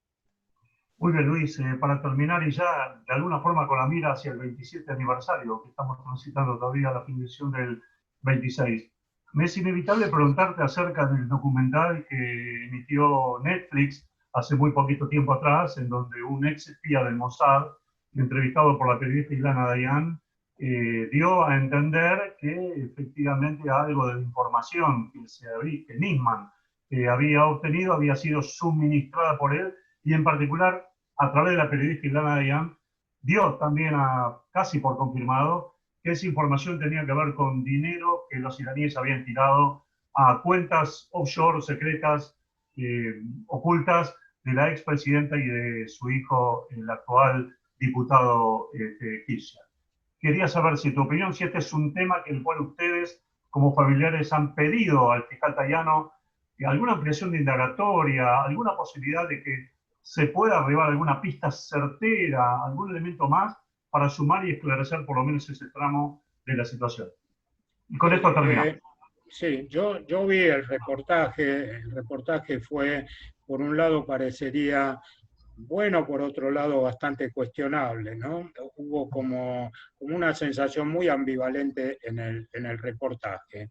Muy bien, Luis, para terminar y ya de alguna forma con la mira hacia el 27 aniversario, que estamos transitando todavía la finalización del 26, me es inevitable preguntarte acerca del documental que emitió Netflix hace muy poquito tiempo atrás, en donde un ex espía del Mossad, entrevistado por la periodista Ilana Dayan, dio a entender que efectivamente algo de la información que Nisman había obtenido había sido suministrada por él, y en particular a través de la periodista Ilana Dayan dio también casi por confirmado que esa información tenía que ver con dinero que los iraníes habían tirado a cuentas offshore secretas ocultas de la expresidenta y de su hijo, el actual diputado Kirchner. Quería saber si tu opinión, si este es un tema que el cual ustedes como familiares han pedido al fiscal Tayano alguna ampliación de indagatoria, alguna posibilidad de que se pueda arribar a alguna pista certera, algún elemento más para sumar y esclarecer por lo menos ese tramo de la situación. Y con esto terminamos.
Sí, yo vi el reportaje fue, por un lado parecería bueno, por otro lado bastante cuestionable, ¿no? Hubo como una sensación muy ambivalente en el reportaje.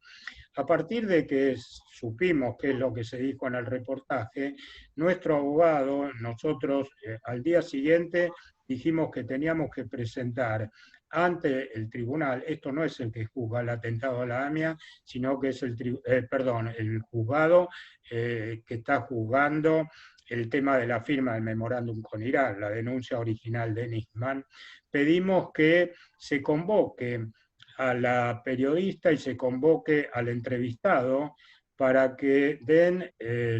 A partir de que supimos qué es lo que se dijo en el reportaje, nuestro abogado, nosotros al día siguiente dijimos que teníamos que presentar ante el tribunal, esto no es el que juzga el atentado a la AMIA, sino que es el juzgado que está juzgando el tema de la firma del memorándum con Irán, la denuncia original de Nisman. Pedimos que se convoque a la periodista y se convoque al entrevistado para que den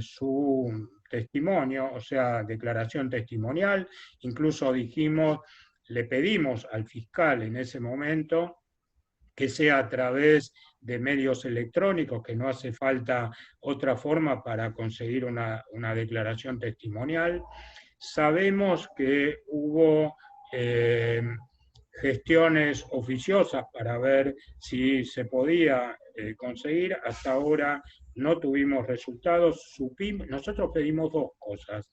su testimonio, o sea, declaración testimonial. Incluso le pedimos al fiscal en ese momento que sea a través de medios electrónicos, que no hace falta otra forma para conseguir una declaración testimonial. Sabemos que hubo gestiones oficiosas para ver si se podía conseguir. Hasta ahora no tuvimos resultados. Nosotros pedimos dos cosas.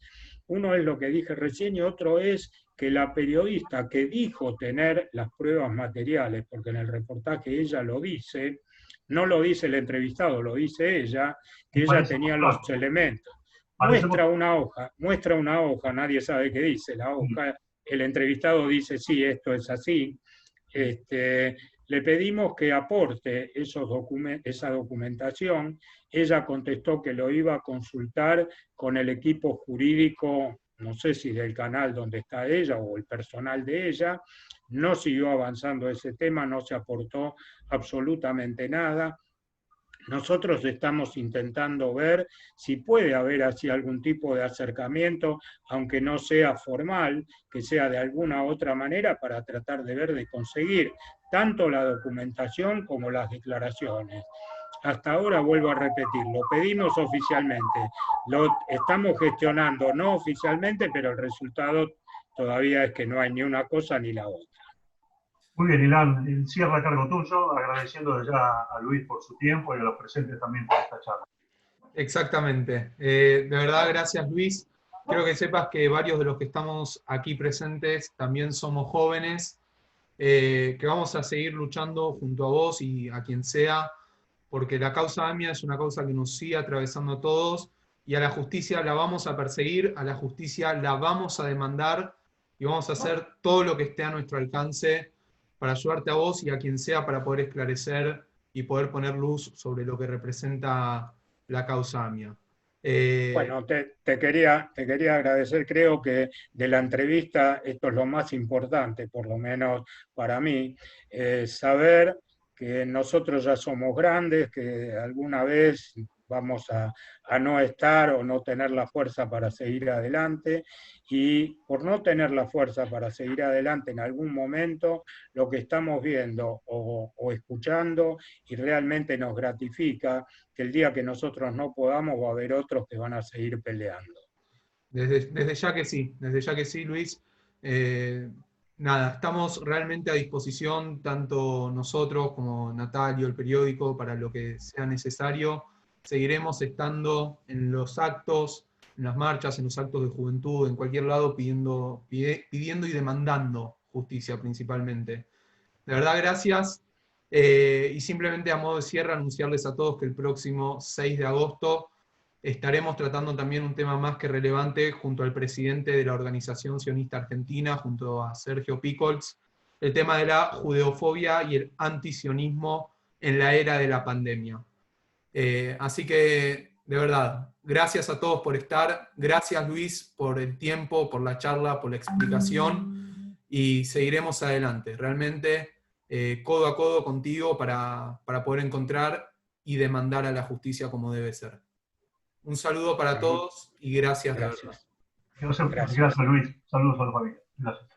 Uno es lo que dije recién y otro es que la periodista que dijo tener las pruebas materiales, porque en el reportaje ella lo dice, no lo dice el entrevistado, lo dice ella, que ella tenía los elementos. Muestra una hoja, nadie sabe qué dice la hoja, el entrevistado dice sí, esto es así. Le pedimos que aporte esa documentación. Ella contestó que lo iba a consultar con el equipo jurídico, no sé si del canal donde está ella o el personal de ella. No siguió avanzando ese tema, no se aportó absolutamente nada. Nosotros estamos intentando ver si puede haber así algún tipo de acercamiento, aunque no sea formal, que sea de alguna otra manera, para tratar de ver de conseguir tanto la documentación como las declaraciones. Hasta ahora, vuelvo a repetir, lo pedimos oficialmente, lo estamos gestionando no oficialmente, pero el resultado todavía es que no hay ni una cosa ni la otra.
Muy bien, Ilan, cierra a cargo tuyo, agradeciendo ya a Luis por su tiempo y a los presentes también por esta charla.
Exactamente. De verdad, gracias Luis. Quiero que sepas que varios de los que estamos aquí presentes también somos jóvenes, que vamos a seguir luchando junto a vos y a quien sea, porque la causa AMIA es una causa que nos sigue atravesando a todos, y a la justicia la vamos a perseguir, a la justicia la vamos a demandar, y vamos a hacer todo lo que esté a nuestro alcance para ayudarte a vos y a quien sea para poder esclarecer y poder poner luz sobre lo que representa la causa AMIA.
Bueno, te quería agradecer, creo que de la entrevista esto es lo más importante, por lo menos para mí, saber que nosotros ya somos grandes, que alguna vez vamos a no estar o no tener la fuerza para seguir adelante, y por no tener la fuerza para seguir adelante en algún momento, lo que estamos viendo o escuchando, y realmente nos gratifica, que el día que nosotros no podamos va a haber otros que van a seguir peleando.
Desde ya que sí, Luis. Nada, estamos realmente a disposición, tanto nosotros como Natalio, el periódico, para lo que sea necesario. Seguiremos estando en los actos, en las marchas, en los actos de juventud, en cualquier lado, pidiendo y demandando justicia principalmente. De verdad, gracias. Y simplemente a modo de cierre, anunciarles a todos que el próximo 6 de agosto estaremos tratando también un tema más que relevante junto al presidente de la Organización Sionista Argentina, junto a Sergio Pickholz, el tema de la judeofobia y el antisionismo en la era de la pandemia. Así que, de verdad, gracias a todos por estar, gracias Luis por el tiempo, por la charla, por la explicación, y seguiremos adelante, realmente codo a codo contigo para poder encontrar y demandar a la justicia como debe ser. Un saludo para todos y gracias. De verdad.
Gracias Luis, saludos a la familia. Gracias.